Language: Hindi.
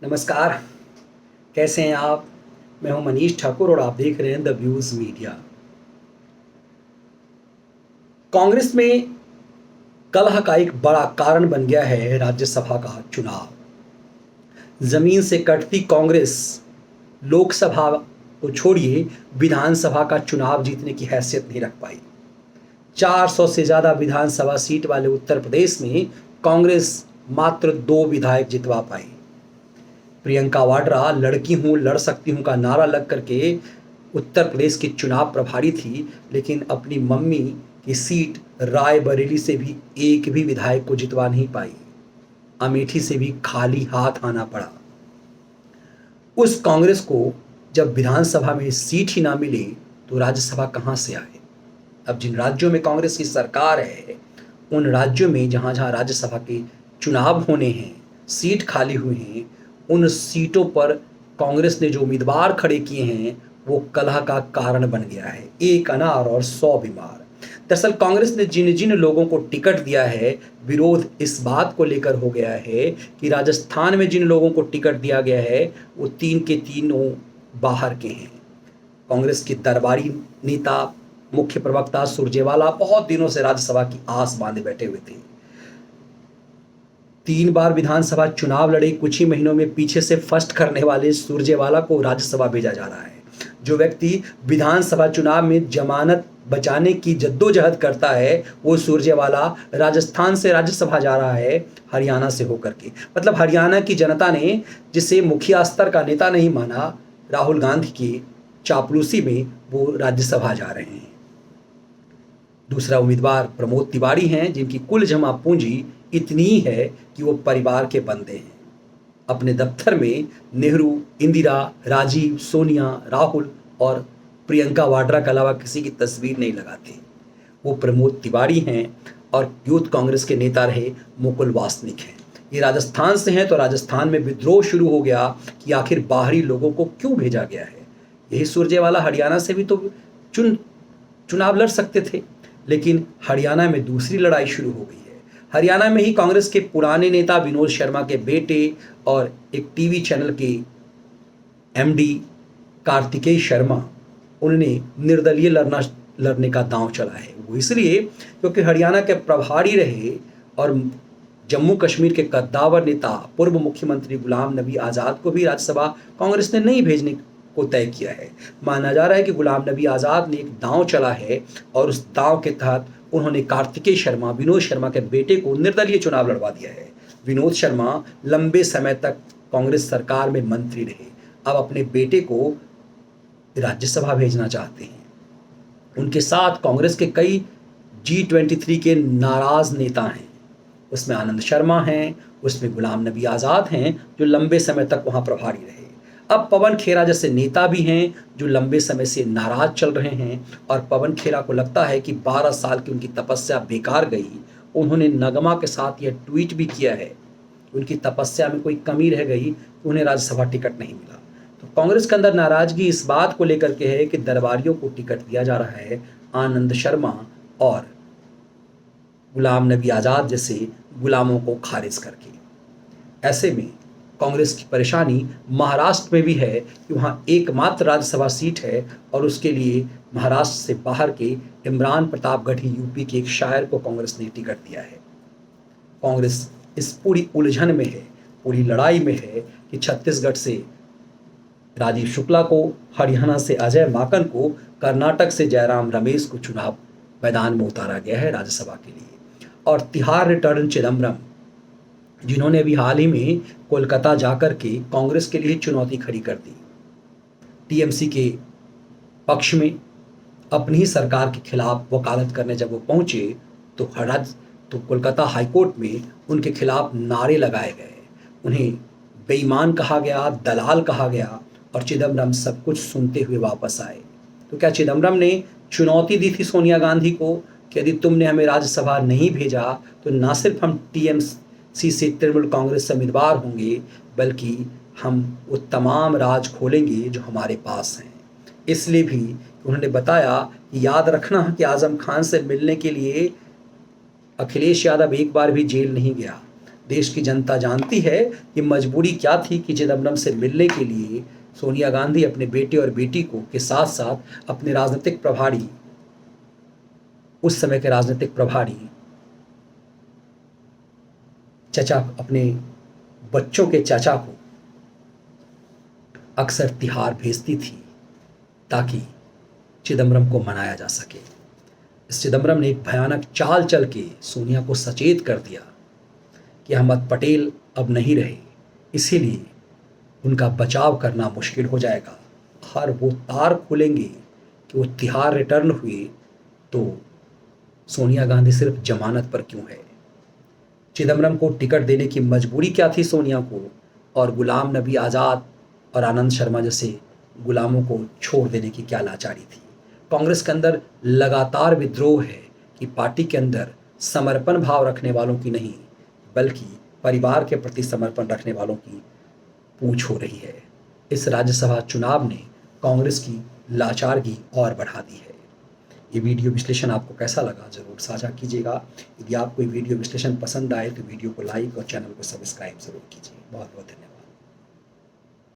नमस्कार। कैसे हैं आप? मैं हूं मनीष ठाकुर और आप देख रहे हैं द व्यूज मीडिया। कांग्रेस में कलह का एक बड़ा कारण बन गया है राज्यसभा का चुनाव। जमीन से कटती कांग्रेस लोकसभा को छोड़िए विधानसभा का चुनाव जीतने की हैसियत नहीं रख पाई। 400 से ज्यादा विधानसभा सीट वाले उत्तर प्रदेश में कांग्रेस मात्र 2 विधायक जितवा पाई। प्रियंका वाड्रा लड़की हूं लड़ सकती हूं का नारा लग करके उत्तर प्रदेश की चुनाव प्रभारी थी, लेकिन अपनी मम्मी की सीट रायबरेली से भी एक भी विधायक को जितवा नहीं पाई। अमेठी से भी खाली हाथ आना पड़ा। उस कांग्रेस को जब विधानसभा में सीट ही ना मिले तो राज्यसभा कहां से आए? अब जिन राज्यों में कांग्रेस की सरकार है, उन राज्यों में जहां जहां राज्यसभा के चुनाव होने हैं, सीट खाली हुई हैं, उन सीटों पर कांग्रेस ने जो उम्मीदवार खड़े किए हैं वो कलह का कारण बन गया है। एक अनार और 100 बीमार। दरअसल कांग्रेस ने जिन जिन लोगों को टिकट दिया है, विरोध इस बात को लेकर हो गया है कि राजस्थान में जिन लोगों को टिकट दिया गया है वो 3 के तीनों बाहर के हैं। कांग्रेस के दरबारी नेता मुख्य प्रवक्ता सुरजेवाला बहुत दिनों से राज्यसभा की आस बांधे बैठे हुए थे। 3 बार विधानसभा चुनाव लड़े कुछ ही महीनों में पीछे से फर्स्ट करने वाले सुरजेवाला को राज्यसभा भेजा जा रहा है। जो व्यक्ति विधानसभा चुनाव में जमानत बचाने की जद्दोजहद करता है, वो सुरजेवाला राजस्थान से राज्यसभा जा रहा है, हरियाणा से होकर के। मतलब हरियाणा की जनता ने जिसे मुखिया स्तर का नेता नहीं माना, राहुल गांधी की चापलूसी में वो राज्यसभा जा रहे हैं। दूसरा उम्मीदवार प्रमोद तिवारी हैं, जिनकी कुल जमा पूंजी इतनी है कि वो परिवार के बंदे हैं। अपने दफ्तर में नेहरू, इंदिरा, राजीव, सोनिया, राहुल और प्रियंका वाड्रा के अलावा किसी की तस्वीर नहीं लगाते। वो प्रमोद तिवारी हैं और यूथ कांग्रेस के नेता रहे मुकुल वासनिक हैं। ये राजस्थान से हैं, तो राजस्थान में विद्रोह शुरू हो गया कि आखिर बाहरी लोगों को क्यों भेजा गया है। यही सुरजेवाला हरियाणा से भी तो चुनाव लड़ सकते थे, लेकिन हरियाणा में दूसरी लड़ाई शुरू हो गई है। हरियाणा में ही कांग्रेस के पुराने नेता विनोद शर्मा के बेटे और एक टीवी चैनल के एमडी कार्तिकेय शर्मा, उन्होंने निर्दलीय लड़ने का दांव चला है। वो इसलिए क्योंकि हरियाणा के प्रभारी रहे और जम्मू कश्मीर के कद्दावर नेता पूर्व मुख्यमंत्री गुलाम नबी आज़ाद को भी राज्यसभा कांग्रेस ने नहीं भेजने को तय किया है। माना जा रहा है कि गुलाम नबी आज़ाद ने एक दांव चला है और उस दांव के तहत उन्होंने कार्तिकेय शर्मा, विनोद शर्मा के बेटे को निर्दलीय चुनाव लड़वा दिया है। विनोद शर्मा लंबे समय तक कांग्रेस सरकार में मंत्री रहे, अब अपने बेटे को राज्यसभा भेजना चाहते हैं। उनके साथ कांग्रेस के कई G23 के नाराज नेता हैं। उसमें आनंद शर्मा हैं, उसमें गुलाम नबी आज़ाद हैं जो लंबे समय तक वहां प्रभारी रहे। अब पवन खेरा जैसे नेता भी हैं जो लंबे समय से नाराज चल रहे हैं और पवन खेरा को लगता है कि 12 साल की उनकी तपस्या बेकार गई। उन्होंने नगमा के साथ यह ट्वीट भी किया है, उनकी तपस्या में कोई कमी रह गई, उन्हें राज्यसभा टिकट नहीं मिला। तो कांग्रेस के अंदर नाराजगी इस बात को लेकर के है कि दरबारियों को टिकट दिया जा रहा है, आनंद शर्मा और गुलाम नबी आज़ाद जैसे गुलामों को खारिज करके। ऐसे में कांग्रेस की परेशानी महाराष्ट्र में भी है कि वहाँ एकमात्र राज्यसभा सीट है और उसके लिए महाराष्ट्र से बाहर के इमरान प्रतापगढ़ी यूपी के एक शायर को कांग्रेस ने टिकट दिया है। कांग्रेस इस पूरी उलझन में है, पूरी लड़ाई में है कि छत्तीसगढ़ से राजीव शुक्ला को, हरियाणा से अजय माकन को, कर्नाटक से जयराम रमेश को चुनाव मैदान में उतारा गया है राज्यसभा के लिए। और तिहाड़ रिटर्न चिदम्बरम, जिन्होंने अभी हाल ही में कोलकाता जाकर के कांग्रेस के लिए चुनौती खड़ी कर दी। टीएमसी के पक्ष में अपनी ही सरकार के खिलाफ वकालत करने जब वो पहुंचे तो कोलकाता हाईकोर्ट में उनके खिलाफ नारे लगाए गए, उन्हें बेईमान कहा गया, दलाल कहा गया और चिदम्बरम सब कुछ सुनते हुए वापस आए। तो क्या चिदम्बरम ने चुनौती दी थी सोनिया गांधी को कि यदि तुमने हमें राज्यसभा नहीं भेजा तो ना सिर्फ हम टीएमसी से तृणमूल कांग्रेस से उम्मीदवार होंगे, बल्कि हम वो तमाम राज खोलेंगे जो हमारे पास हैं। इसलिए भी उन्होंने बताया कि याद रखना कि आजम खान से मिलने के लिए अखिलेश यादव एक बार भी जेल नहीं गया। देश की जनता जानती है कि मजबूरी क्या थी कि चिदम्बरम से मिलने के लिए सोनिया गांधी अपने बेटे और बेटी को के साथ साथ अपने राजनीतिक प्रभारी, उस समय के राजनीतिक प्रभारी चचा, अपने बच्चों के चाचा को अक्सर तिहाड़ भेजती थी ताकि चिदम्बरम को मनाया जा सके। इस चिदम्बरम ने एक भयानक चाल चल के सोनिया को सचेत कर दिया कि अहमद पटेल अब नहीं रहे, इसीलिए उनका बचाव करना मुश्किल हो जाएगा। हर वो तार खुलेंगे कि वो तिहाड़ रिटर्न हुए तो सोनिया गांधी सिर्फ जमानत पर क्यों है। चिदम्बरम को टिकट देने की मजबूरी क्या थी सोनिया को, और गुलाम नबी आज़ाद और आनंद शर्मा जैसे गुलामों को छोड़ देने की क्या लाचारी थी। कांग्रेस के अंदर लगातार विद्रोह है कि पार्टी के अंदर समर्पण भाव रखने वालों की नहीं, बल्कि परिवार के प्रति समर्पण रखने वालों की पूछ हो रही है। इस राज्यसभा चुनाव ने कांग्रेस की लाचारगी और बढ़ा दी है। ये वीडियो विश्लेषण आपको कैसा लगा ज़रूर साझा कीजिएगा। यदि आपको ये वीडियो विश्लेषण पसंद आए तो वीडियो को लाइक और चैनल को सब्सक्राइब ज़रूर कीजिए। बहुत बहुत धन्यवाद।